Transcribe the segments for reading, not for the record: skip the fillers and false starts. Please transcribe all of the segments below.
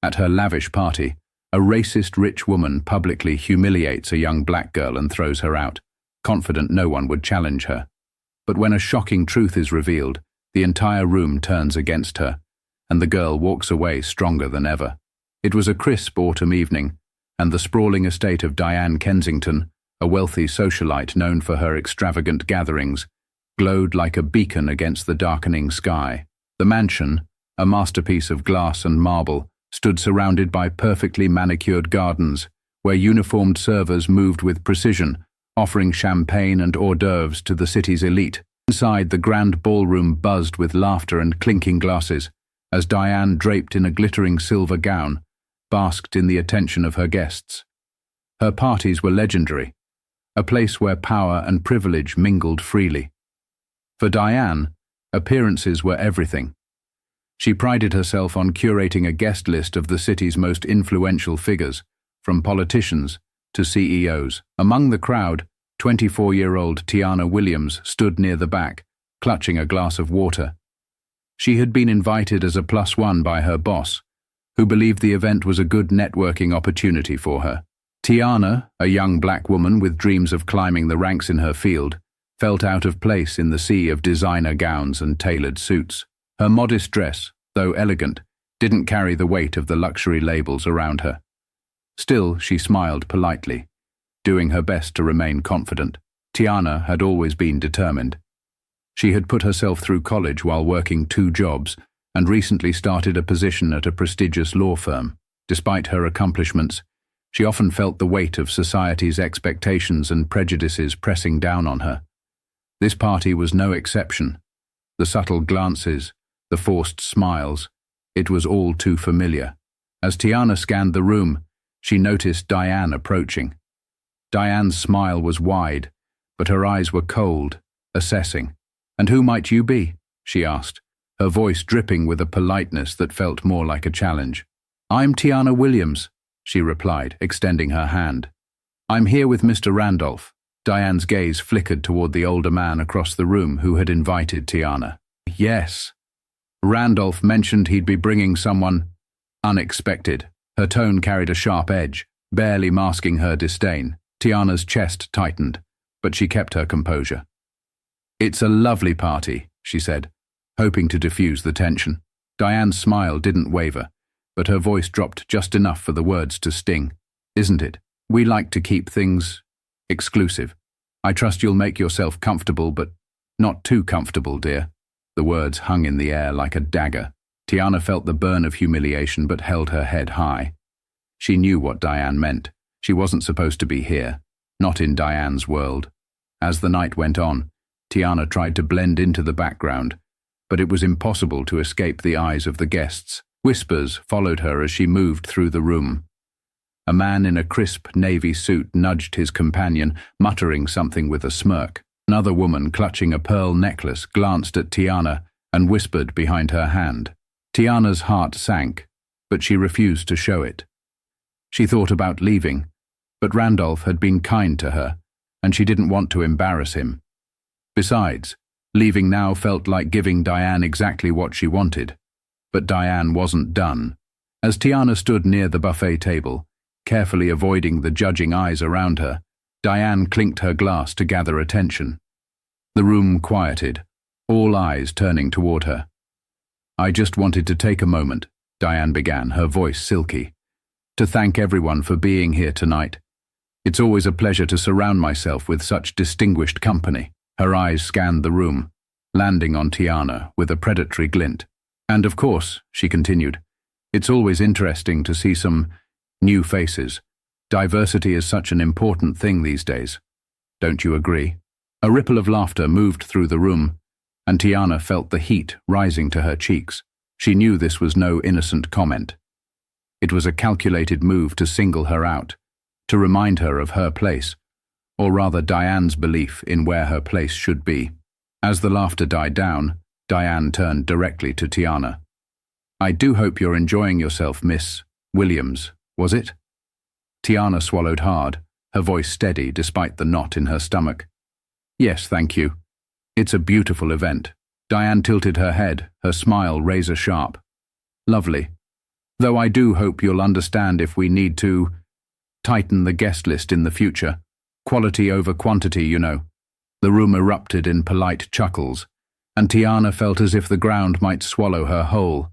At her lavish party, a racist rich woman publicly humiliates a young black girl and throws her out, confident no one would challenge her. But when a shocking truth is revealed, the entire room turns against her, and the girl walks away stronger than ever. It was a crisp autumn evening, and the sprawling estate of Diane Kensington, a wealthy socialite known for her extravagant gatherings, glowed like a beacon against the darkening sky. The mansion, a masterpiece of glass and marble, stood surrounded by perfectly manicured gardens, where uniformed servers moved with precision, offering champagne and hors d'oeuvres to the city's elite. Inside, the grand ballroom buzzed with laughter and clinking glasses, as Diane, draped in a glittering silver gown, basked in the attention of her guests. Her parties were legendary, a place where power and privilege mingled freely. For Diane, appearances were everything. She prided herself on curating a guest list of the city's most influential figures, from politicians to CEOs. Among the crowd, 24-year-old Tiana Williams stood near the back, clutching a glass of water. She had been invited as a +1 by her boss, who believed the event was a good networking opportunity for her. Tiana, a young black woman with dreams of climbing the ranks in her field, felt out of place in the sea of designer gowns and tailored suits. Her modest dress, though elegant, didn't carry the weight of the luxury labels around her. Still, she smiled politely, doing her best to remain confident. Tiana had always been determined. She had put herself through college while working 2 jobs and recently started a position at a prestigious law firm. Despite her accomplishments, she often felt the weight of society's expectations and prejudices pressing down on her. This party was no exception. The subtle glances, the forced smiles, it was all too familiar. As Tiana scanned the room, she noticed Diane approaching. Diane's smile was wide, but her eyes were cold, assessing. "And who might you be?" she asked, her voice dripping with a politeness that felt more like a challenge. "I'm Tiana Williams," she replied, extending her hand. "I'm here with Mr. Randolph." Diane's gaze flickered toward the older man across the room who had invited Tiana. "Yes. Randolph mentioned he'd be bringing someone unexpected." Her tone carried a sharp edge, barely masking her disdain. Tiana's chest tightened, but she kept her composure. "It's a lovely party," she said, hoping to diffuse the tension. Diane's smile didn't waver, but her voice dropped just enough for the words to sting. "Isn't it? We like to keep things exclusive. I trust you'll make yourself comfortable, but not too comfortable, dear." The words hung in the air like a dagger. Tiana felt the burn of humiliation but held her head high. She knew what Diane meant. She wasn't supposed to be here, not in Diane's world. As the night went on, Tiana tried to blend into the background, but it was impossible to escape the eyes of the guests. Whispers followed her as she moved through the room. A man in a crisp navy suit nudged his companion, muttering something with a smirk. Another woman, clutching a pearl necklace, glanced at Tiana and whispered behind her hand. Tiana's heart sank, but she refused to show it. She thought about leaving, but Randolph had been kind to her, and she didn't want to embarrass him. Besides, leaving now felt like giving Diane exactly what she wanted. But Diane wasn't done. As Tiana stood near the buffet table, carefully avoiding the judging eyes around her, Diane clinked her glass to gather attention. The room quieted, all eyes turning toward her. "I just wanted to take a moment," Diane began, her voice silky, "to thank everyone for being here tonight. It's always a pleasure to surround myself with such distinguished company." Her eyes scanned the room, landing on Tiana with a predatory glint. "And of course," she continued, "it's always interesting to see some new faces. Diversity is such an important thing these days. Don't you agree?" A ripple of laughter moved through the room, and Tiana felt the heat rising to her cheeks. She knew this was no innocent comment. It was a calculated move to single her out, to remind her of her place, or rather Diane's belief in where her place should be. As the laughter died down, Diane turned directly to Tiana. "I do hope you're enjoying yourself, Miss Williams, was it?" Tiana swallowed hard, her voice steady despite the knot in her stomach. "Yes, thank you. It's a beautiful event." Diane tilted her head, her smile razor-sharp. "Lovely. Though I do hope you'll understand if we need to tighten the guest list in the future. Quality over quantity, you know." The room erupted in polite chuckles, and Tiana felt as if the ground might swallow her whole.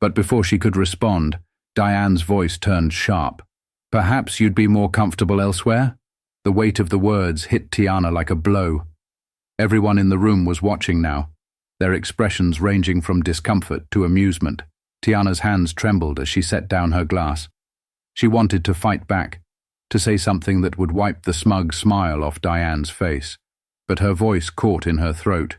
But before she could respond, Diane's voice turned sharp. "Perhaps you'd be more comfortable elsewhere?" The weight of the words hit Tiana like a blow. Everyone in the room was watching now, their expressions ranging from discomfort to amusement. Tiana's hands trembled as she set down her glass. She wanted to fight back, to say something that would wipe the smug smile off Diane's face, but her voice caught in her throat.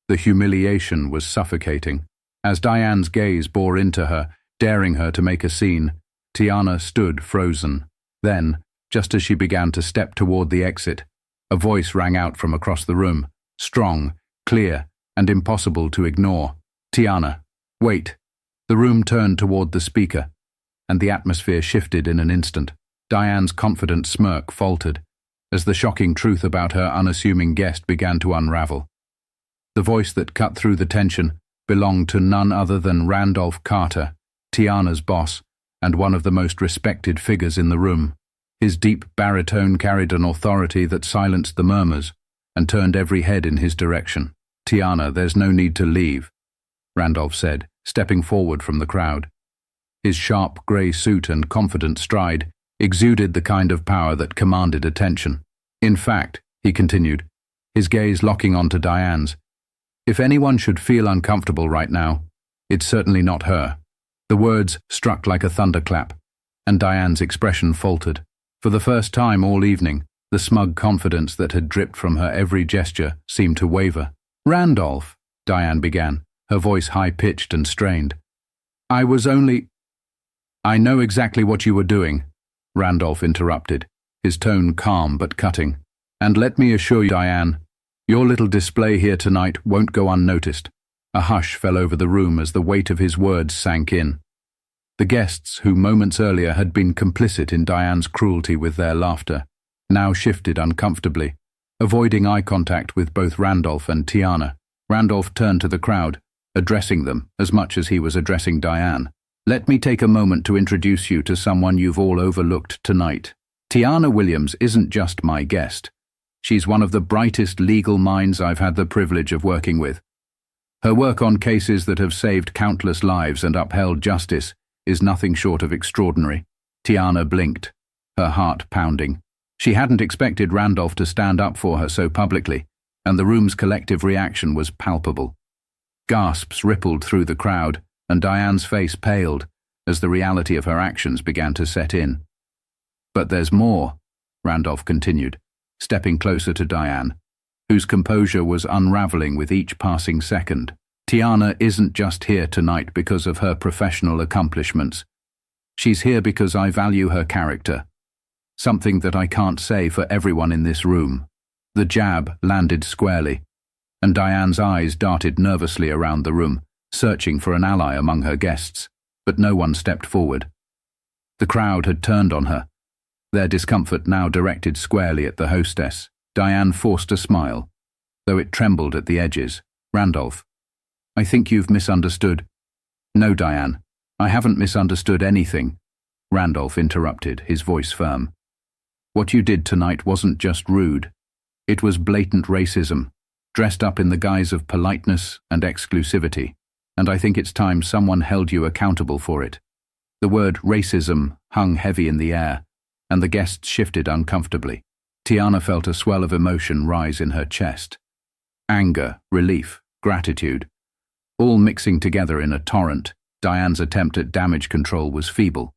The humiliation was suffocating. As Diane's gaze bore into her, daring her to make a scene, Tiana stood frozen. Then, just as she began to step toward the exit, a voice rang out from across the room, strong, clear, and impossible to ignore. "Tiana, wait." The room turned toward the speaker, and the atmosphere shifted in an instant. Diane's confident smirk faltered, as the shocking truth about her unassuming guest began to unravel. The voice that cut through the tension belonged to none other than Randolph Carter, Tiana's boss, and one of the most respected figures in the room. His deep baritone carried an authority that silenced the murmurs and turned every head in his direction. "Tiana, there's no need to leave," Randolph said, stepping forward from the crowd. His sharp grey suit and confident stride exuded the kind of power that commanded attention. "In fact," he continued, his gaze locking onto Diane's, "if anyone should feel uncomfortable right now, it's certainly not her." The words struck like a thunderclap, and Diane's expression faltered. For the first time all evening, the smug confidence that had dripped from her every gesture seemed to waver. "Randolph," Diane began, her voice high-pitched and strained. "I know exactly what you were doing," Randolph interrupted, his tone calm but cutting. "And let me assure you, Diane, your little display here tonight won't go unnoticed." A hush fell over the room as the weight of his words sank in. The guests, who moments earlier had been complicit in Diane's cruelty with their laughter, now shifted uncomfortably, avoiding eye contact with both Randolph and Tiana. Randolph turned to the crowd, addressing them as much as he was addressing Diane. "Let me take a moment to introduce you to someone you've all overlooked tonight. Tiana Williams isn't just my guest. She's one of the brightest legal minds I've had the privilege of working with. Her work on cases that have saved countless lives and upheld justice is nothing short of extraordinary." Tiana blinked, her heart pounding. She hadn't expected Randolph to stand up for her so publicly, and the room's collective reaction was palpable. Gasps rippled through the crowd, and Diane's face paled as the reality of her actions began to set in. "But there's more," Randolph continued, stepping closer to Diane, whose composure was unraveling with each passing second. "Tiana isn't just here tonight because of her professional accomplishments. She's here because I value her character, something that I can't say for everyone in this room." The jab landed squarely, and Diane's eyes darted nervously around the room, searching for an ally among her guests, but no one stepped forward. The crowd had turned on her, their discomfort now directed squarely at the hostess. Diane forced a smile, though it trembled at the edges. "Randolph, I think you've misunderstood." "No, Diane, I haven't misunderstood anything," Randolph interrupted, his voice firm. "What you did tonight wasn't just rude. It was blatant racism, dressed up in the guise of politeness and exclusivity, and I think it's time someone held you accountable for it." The word racism hung heavy in the air, and the guests shifted uncomfortably. Tiana felt a swell of emotion rise in her chest. Anger, relief, gratitude, all mixing together in a torrent. Diane's attempt at damage control was feeble.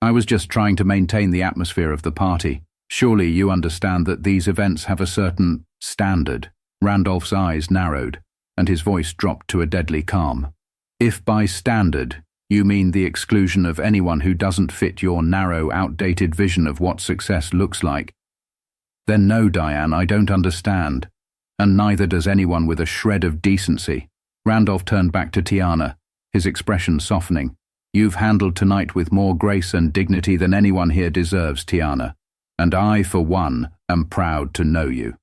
"I was just trying to maintain the atmosphere of the party. Surely you understand that these events have a certain standard." Randolph's eyes narrowed, and his voice dropped to a deadly calm. "If by standard you mean the exclusion of anyone who doesn't fit your narrow, outdated vision of what success looks like, then no, Diane, I don't understand, and neither does anyone with a shred of decency." Randolph turned back to Tiana, his expression softening. "You've handled tonight with more grace and dignity than anyone here deserves, Tiana, and I, for one, am proud to know you."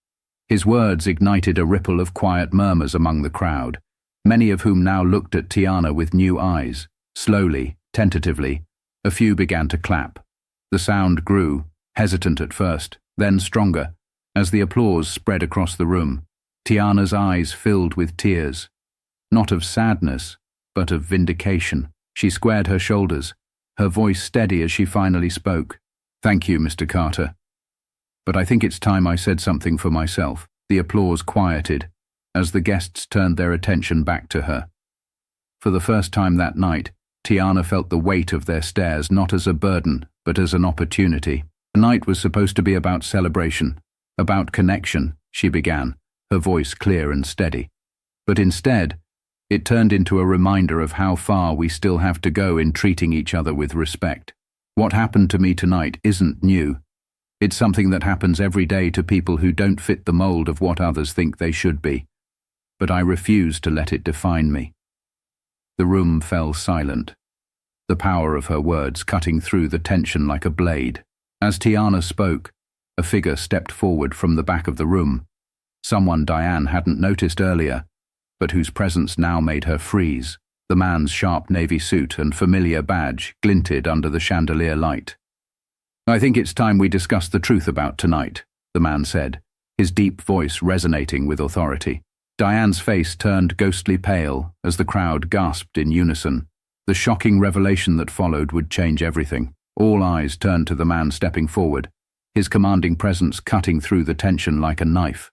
His words ignited a ripple of quiet murmurs among the crowd, many of whom now looked at Tiana with new eyes. Slowly, tentatively, a few began to clap. The sound grew, hesitant at first, then stronger, as the applause spread across the room. Tiana's eyes filled with tears. Not of sadness, but of vindication. She squared her shoulders, her voice steady as she finally spoke. "Thank you, Mr. Carter. But I think it's time I said something for myself." The applause quieted, as the guests turned their attention back to her. For the first time that night, Tiana felt the weight of their stares not as a burden, but as an opportunity. The night was supposed to be about celebration, about connection, she began, her voice clear and steady. But instead, it turned into a reminder of how far we still have to go in treating each other with respect. What happened to me tonight isn't new. It's something that happens every day to people who don't fit the mold of what others think they should be. But I refuse to let it define me. The room fell silent, the power of her words cutting through the tension like a blade. As Tiana spoke, a figure stepped forward from the back of the room, someone Diane hadn't noticed earlier, but whose presence now made her freeze. The man's sharp navy suit and familiar badge glinted under the chandelier light. "I think it's time we discuss the truth about tonight," the man said, his deep voice resonating with authority. Diane's face turned ghostly pale as the crowd gasped in unison. The shocking revelation that followed would change everything. All eyes turned to the man stepping forward, his commanding presence cutting through the tension like a knife.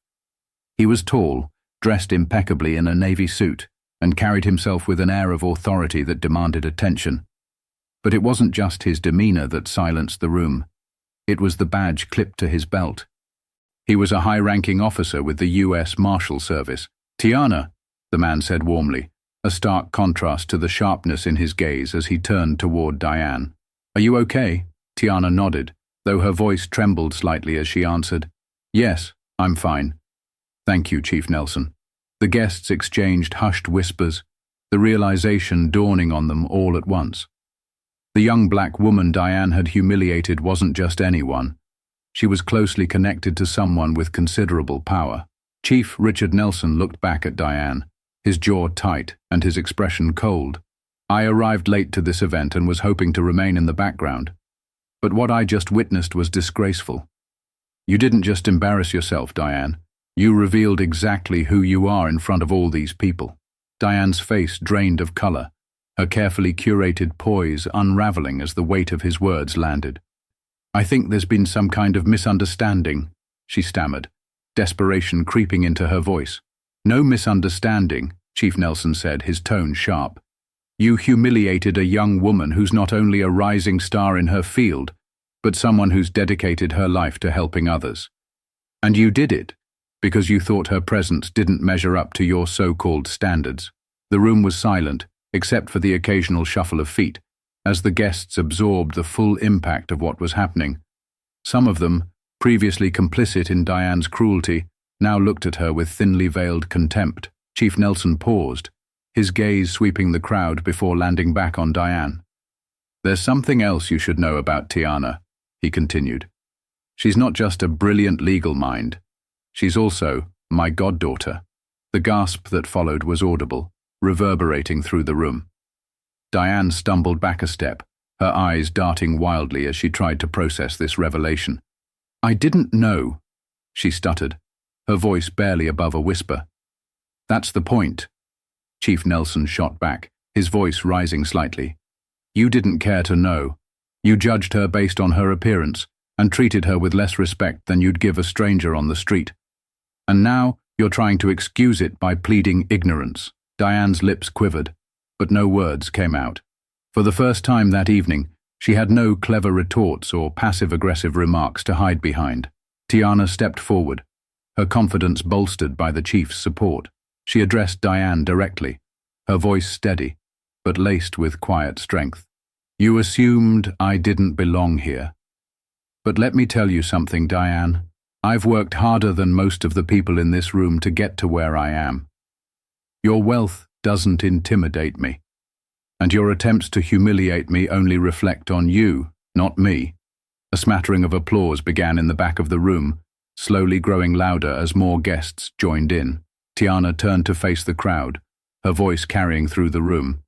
He was tall, dressed impeccably in a navy suit, and carried himself with an air of authority that demanded attention. But it wasn't just his demeanor that silenced the room. It was the badge clipped to his belt. He was a high-ranking officer with the U.S. Marshal Service. "Tiana," the man said warmly, a stark contrast to the sharpness in his gaze as he turned toward Diane. "Are you okay?" Tiana nodded, though her voice trembled slightly as she answered, "Yes, I'm fine. Thank you, Chief Nelson." The guests exchanged hushed whispers, the realization dawning on them all at once. The young black woman Diane had humiliated wasn't just anyone. She was closely connected to someone with considerable power. Chief Richard Nelson looked back at Diane, his jaw tight and his expression cold. "I arrived late to this event and was hoping to remain in the background. But what I just witnessed was disgraceful. You didn't just embarrass yourself, Diane. You revealed exactly who you are in front of all these people." Diane's face drained of color, her carefully curated poise unraveling as the weight of his words landed. "I think there's been some kind of misunderstanding," she stammered, desperation creeping into her voice. "No misunderstanding," Chief Nelson said, his tone sharp. "You humiliated a young woman who's not only a rising star in her field, but someone who's dedicated her life to helping others. And you did it because you thought her presence didn't measure up to your so-called standards." The room was silent, except for the occasional shuffle of feet, as the guests absorbed the full impact of what was happening. Some of them, previously complicit in Diane's cruelty, now looked at her with thinly veiled contempt. Chief Nelson paused, his gaze sweeping the crowd before landing back on Diane. "There's something else you should know about Tiana," he continued. "She's not just a brilliant legal mind. She's also my goddaughter." The gasp that followed was audible, reverberating through the room. Diane stumbled back a step, her eyes darting wildly as she tried to process this revelation. "I didn't know," she stuttered, her voice barely above a whisper. "That's the point," Chief Nelson shot back, his voice rising slightly. "You didn't care to know. You judged her based on her appearance and treated her with less respect than you'd give a stranger on the street. And now you're trying to excuse it by pleading ignorance." Diane's lips quivered, but no words came out. For the first time that evening, she had no clever retorts or passive-aggressive remarks to hide behind. Tiana stepped forward, her confidence bolstered by the chief's support. She addressed Diane directly, her voice steady, but laced with quiet strength. "You assumed I didn't belong here. But let me tell you something, Diane. I've worked harder than most of the people in this room to get to where I am. Your wealth doesn't intimidate me, and your attempts to humiliate me only reflect on you, not me." A smattering of applause began in the back of the room, slowly growing louder as more guests joined in. Tiana turned to face the crowd, her voice carrying through the room.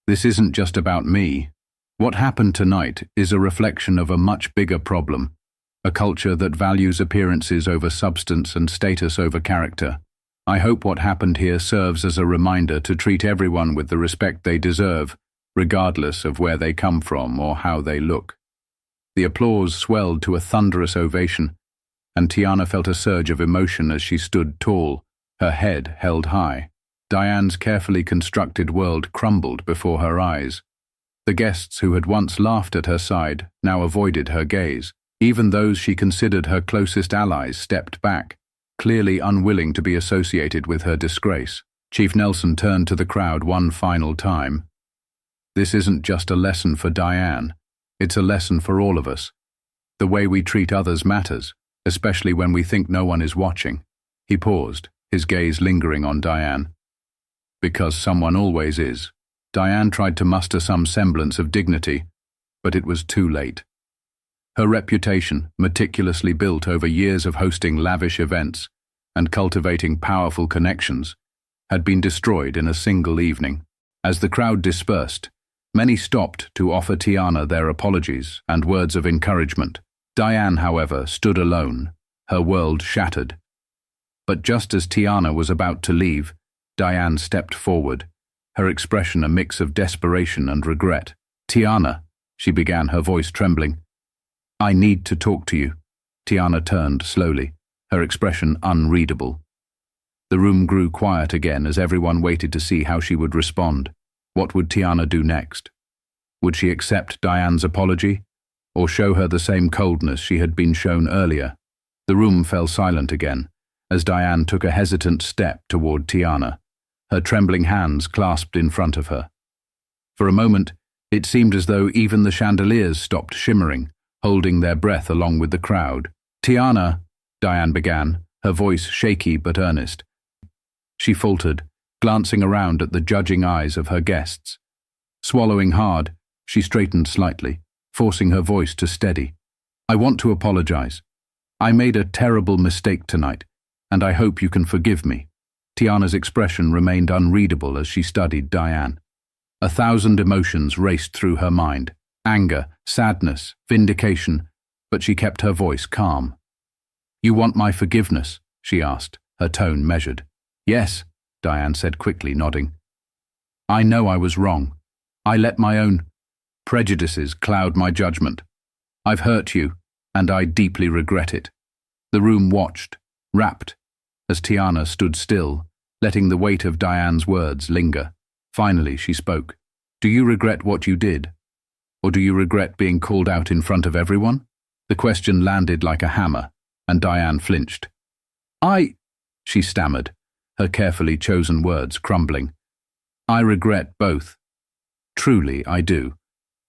This isn't just about me. What happened tonight is a reflection of a much bigger problem, a culture that values appearances over substance and status over character. I hope what happened here serves as a reminder to treat everyone with the respect they deserve, regardless of where they come from or how they look. The applause swelled to a thunderous ovation, and Tiana felt a surge of emotion as she stood tall, her head held high. Diane's carefully constructed world crumbled before her eyes. The guests who had once laughed at her side now avoided her gaze. Even those she considered her closest allies stepped back, clearly unwilling to be associated with her disgrace. Chief Nelson turned to the crowd one final time. This isn't just a lesson for Diane. It's a lesson for all of us. The way we treat others matters, especially when we think no one is watching. He paused, his gaze lingering on Diane. Because someone always is. Diane tried to muster some semblance of dignity, but it was too late. Her reputation, meticulously built over years of hosting lavish events and cultivating powerful connections, had been destroyed in a single evening. As the crowd dispersed, many stopped to offer Tiana their apologies and words of encouragement. Diane, however, stood alone, her world shattered. But just as Tiana was about to leave, Diane stepped forward, her expression a mix of desperation and regret. "Tiana," she began, her voice trembling. "I need to talk to you." Tiana turned slowly, her expression unreadable. The room grew quiet again as everyone waited to see how she would respond. What would Tiana do next? Would she accept Diane's apology, or show her the same coldness she had been shown earlier? The room fell silent again, as Diane took a hesitant step toward Tiana, her trembling hands clasped in front of her. For a moment, it seemed as though even the chandeliers stopped shimmering, holding their breath along with the crowd. "Tiana," Diane began, her voice shaky but earnest. She faltered, glancing around at the judging eyes of her guests. Swallowing hard, she straightened slightly, forcing her voice to steady. "I want to apologize. I made a terrible mistake tonight, and I hope you can forgive me." Tiana's expression remained unreadable as she studied Diane. 1,000 emotions raced through her mind: anger, sadness, vindication, but she kept her voice calm. "You want my forgiveness?" she asked, her tone measured. "Yes," Diane said quickly, nodding. "I know I was wrong. I let my own prejudices cloud my judgment. I've hurt you, and I deeply regret it." The room watched, rapt, as Tiana stood still, letting the weight of Diane's words linger. Finally, she spoke. "Do you regret what you did? Or do you regret being called out in front of everyone?" The question landed like a hammer, and Diane flinched. She stammered, her carefully chosen words crumbling. "I regret both. Truly, I do.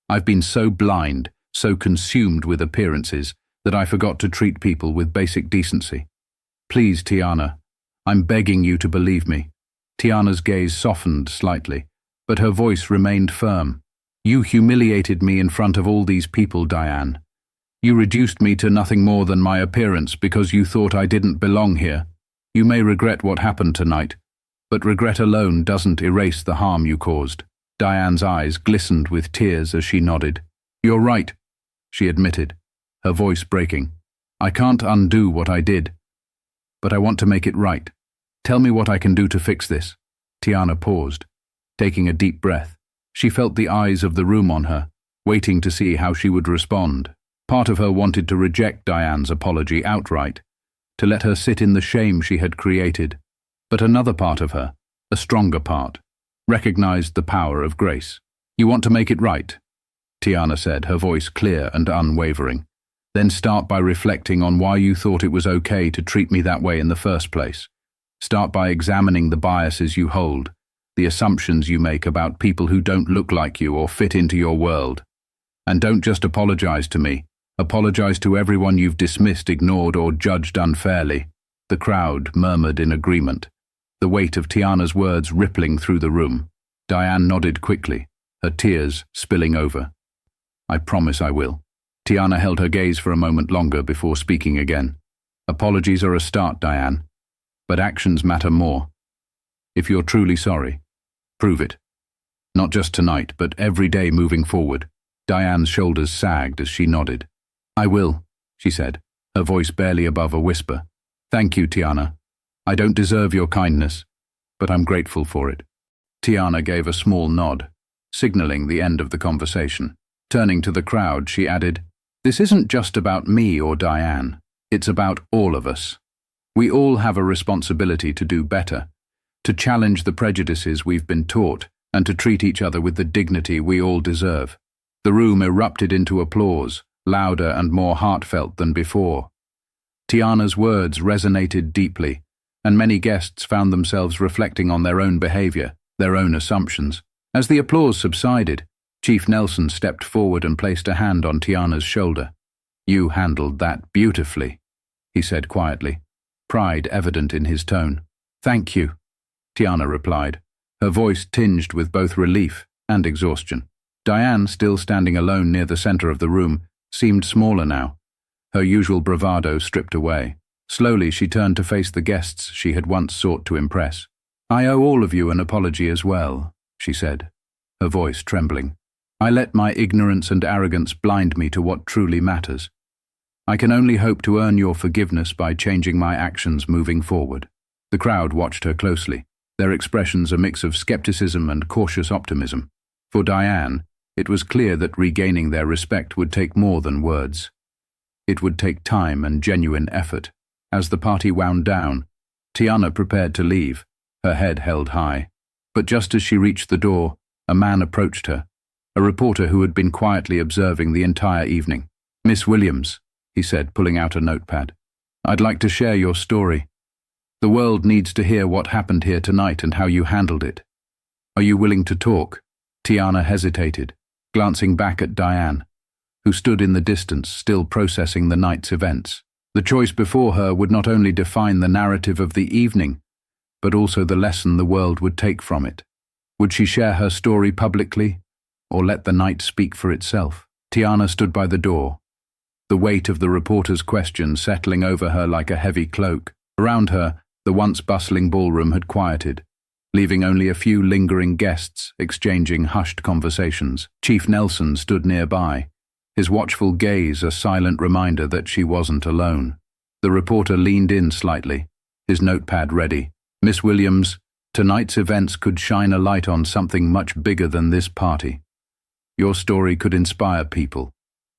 I've been so blind, so consumed with appearances, that I forgot to treat people with basic decency. Please, Tiana, I'm begging you to believe me." Tiana's gaze softened slightly, but her voice remained firm. "You humiliated me in front of all these people, Diane. You reduced me to nothing more than my appearance because you thought I didn't belong here. You may regret what happened tonight, but regret alone doesn't erase the harm you caused." Diane's eyes glistened with tears as she nodded. "You're right," she admitted, her voice breaking. "I can't undo what I did, but I want to make it right. Tell me what I can do to fix this." Tiana paused, taking a deep breath. She felt the eyes of the room on her, waiting to see how she would respond. Part of her wanted to reject Diane's apology outright, to let her sit in the shame she had created. But another part of her, a stronger part, recognized the power of grace. "You want to make it right," Tiana said, her voice clear and unwavering. "Then start by reflecting on why you thought it was okay to treat me that way in the first place. Start by examining the biases you hold, the assumptions you make about people who don't look like you or fit into your world. And don't just apologize to me. Apologize to everyone you've dismissed, ignored, or judged unfairly." The crowd murmured in agreement, the weight of Tiana's words rippling through the room. Diane nodded quickly, her tears spilling over. "I promise I will." Tiana held her gaze for a moment longer before speaking again. "Apologies are a start, Diane, but actions matter more. If you're truly sorry, prove it. Not just tonight, but every day moving forward. Diane's shoulders sagged as she nodded. I will, she said, her voice barely above a whisper. Thank you, Tiana. I don't deserve your kindness, but I'm grateful for it. Tiana gave a small nod, signaling the end of the conversation. Turning to the crowd, she added, This isn't just about me or Diane. It's about all of us. We all have a responsibility to do better, to challenge the prejudices we've been taught, and to treat each other with the dignity we all deserve. The room erupted into applause, louder and more heartfelt than before. Tiana's words resonated deeply, and many guests found themselves reflecting on their own behavior, their own assumptions. As the applause subsided, Chief Nelson stepped forward and placed a hand on Tiana's shoulder. You handled that beautifully, he said quietly, pride evident in his tone. Thank you, Tiana replied, her voice tinged with both relief and exhaustion. Diane, still standing alone near the center of the room, seemed smaller now, her usual bravado stripped away. Slowly she turned to face the guests she had once sought to impress. I owe all of you an apology as well, she said, her voice trembling. I let my ignorance and arrogance blind me to what truly matters. I can only hope to earn your forgiveness by changing my actions moving forward. The crowd watched her closely, their expressions a mix of skepticism and cautious optimism. For Diane, it was clear that regaining their respect would take more than words. It would take time and genuine effort. As the party wound down, Tiana prepared to leave, her head held high. But just as she reached the door, a man approached her, a reporter who had been quietly observing the entire evening. Miss Williams, he said, pulling out a notepad. I'd like to share your story. The world needs to hear what happened here tonight and how you handled it. Are you willing to talk? Tiana hesitated, glancing back at Diane, who stood in the distance, still processing the night's events. The choice before her would not only define the narrative of the evening, but also the lesson the world would take from it. Would she share her story publicly, or let the night speak for itself? Tiana stood by the door, the weight of the reporter's question settling over her like a heavy cloak. Around her, the once bustling ballroom had quieted, leaving only a few lingering guests exchanging hushed conversations. Chief Nelson stood nearby, his watchful gaze a silent reminder that she wasn't alone. The reporter leaned in slightly, his notepad ready. Miss Williams, tonight's events could shine a light on something much bigger than this party. Your story could inspire people,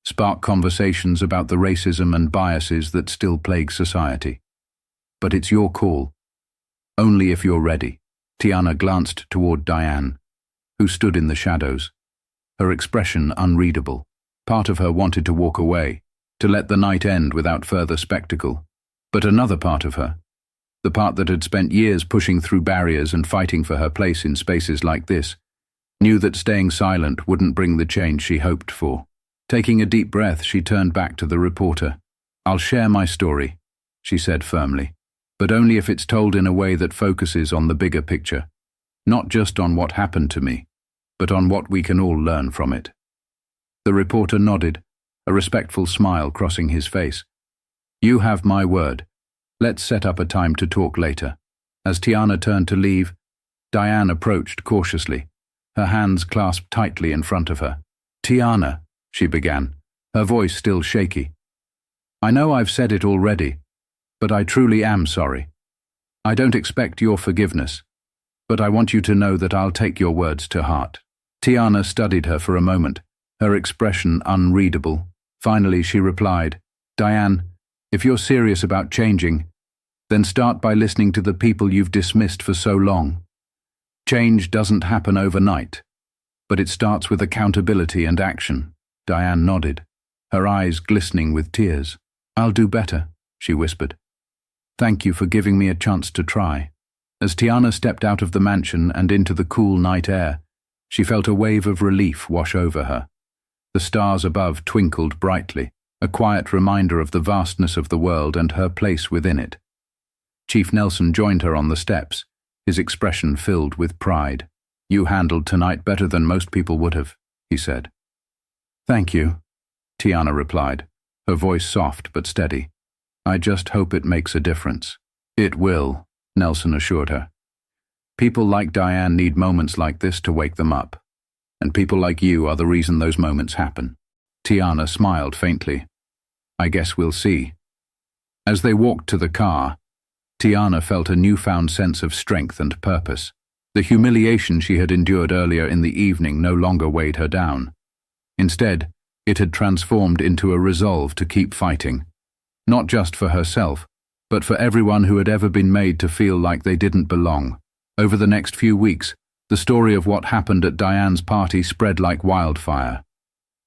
spark conversations about the racism and biases that still plague society. But it's your call. Only if you're ready. Tiana glanced toward Diane, who stood in the shadows, her expression unreadable. Part of her wanted to walk away, to let the night end without further spectacle. But another part of her, the part that had spent years pushing through barriers and fighting for her place in spaces like this, knew that staying silent wouldn't bring the change she hoped for. Taking a deep breath, she turned back to the reporter. I'll share my story, she said firmly, but only if it's told in a way that focuses on the bigger picture, not just on what happened to me, but on what we can all learn from it. The reporter nodded, a respectful smile crossing his face. You have my word. Let's set up a time to talk later. As Tiana turned to leave, Diane approached cautiously, her hands clasped tightly in front of her. Tiana, she began, her voice still shaky. I know I've said it already, but I truly am sorry. I don't expect your forgiveness, but I want you to know that I'll take your words to heart. Tiana studied her for a moment, her expression unreadable. Finally she replied, Diane, if you're serious about changing, then start by listening to the people you've dismissed for so long. Change doesn't happen overnight, but it starts with accountability and action. Diane nodded, her eyes glistening with tears. I'll do better, she whispered. Thank you for giving me a chance to try. As Tiana stepped out of the mansion and into the cool night air, she felt a wave of relief wash over her. The stars above twinkled brightly, a quiet reminder of the vastness of the world and her place within it. Chief Nelson joined her on the steps, his expression filled with pride. You handled tonight better than most people would have, he said. Thank you, Tiana replied, her voice soft but steady. I just hope it makes a difference. It will, Nelson assured her. People like Diane need moments like this to wake them up. and people like you are the reason those moments happen." Tiana smiled faintly. "I guess we'll see." As they walked to the car, Tiana felt a newfound sense of strength and purpose. The humiliation she had endured earlier in the evening no longer weighed her down. Instead, it had transformed into a resolve to keep fighting, not just for herself, but for everyone who had ever been made to feel like they didn't belong. Over the next few weeks, the story of what happened at Diane's party spread like wildfire.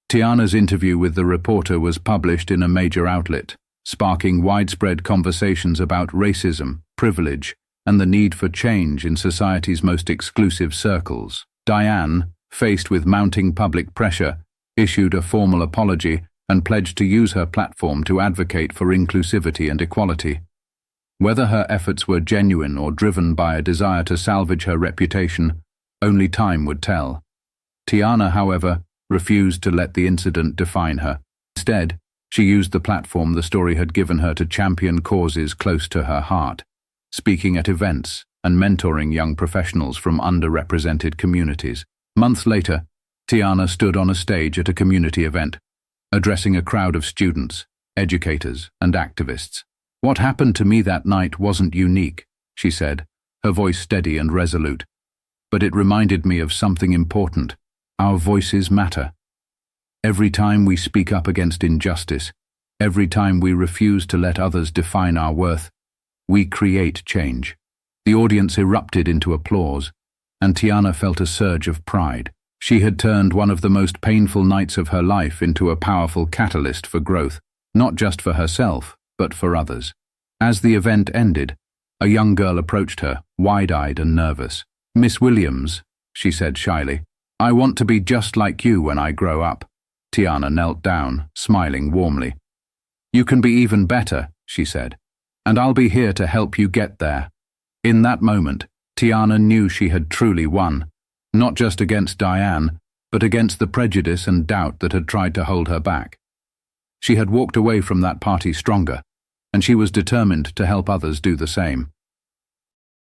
Tiana's interview with the reporter was published in a major outlet, sparking widespread conversations about racism, privilege, and the need for change in society's most exclusive circles. Diane, faced with mounting public pressure, issued a formal apology and pledged to use her platform to advocate for inclusivity and equality. Whether her efforts were genuine or driven by a desire to salvage her reputation, only time would tell. Tiana, however, refused to let the incident define her. Instead, she used the platform the story had given her to champion causes close to her heart, speaking at events and mentoring young professionals from underrepresented communities. Months later, Tiana stood on a stage at a community event, addressing a crowd of students, educators, and activists. "What happened to me that night wasn't unique," she said, her voice steady and resolute. "But it reminded me of something important. Our voices matter. Every time we speak up against injustice, every time we refuse to let others define our worth, we create change." The audience erupted into applause, and Tiana felt a surge of pride. She had turned one of the most painful nights of her life into a powerful catalyst for growth, not just for herself, but for others. As the event ended, a young girl approached her, wide-eyed and nervous. "Miss Williams," she said shyly, "I want to be just like you when I grow up." Tiana knelt down, smiling warmly. "You can be even better," she said, "and I'll be here to help you get there." In that moment, Tiana knew she had truly won, not just against Diane, but against the prejudice and doubt that had tried to hold her back. She had walked away from that party stronger, and she was determined to help others do the same.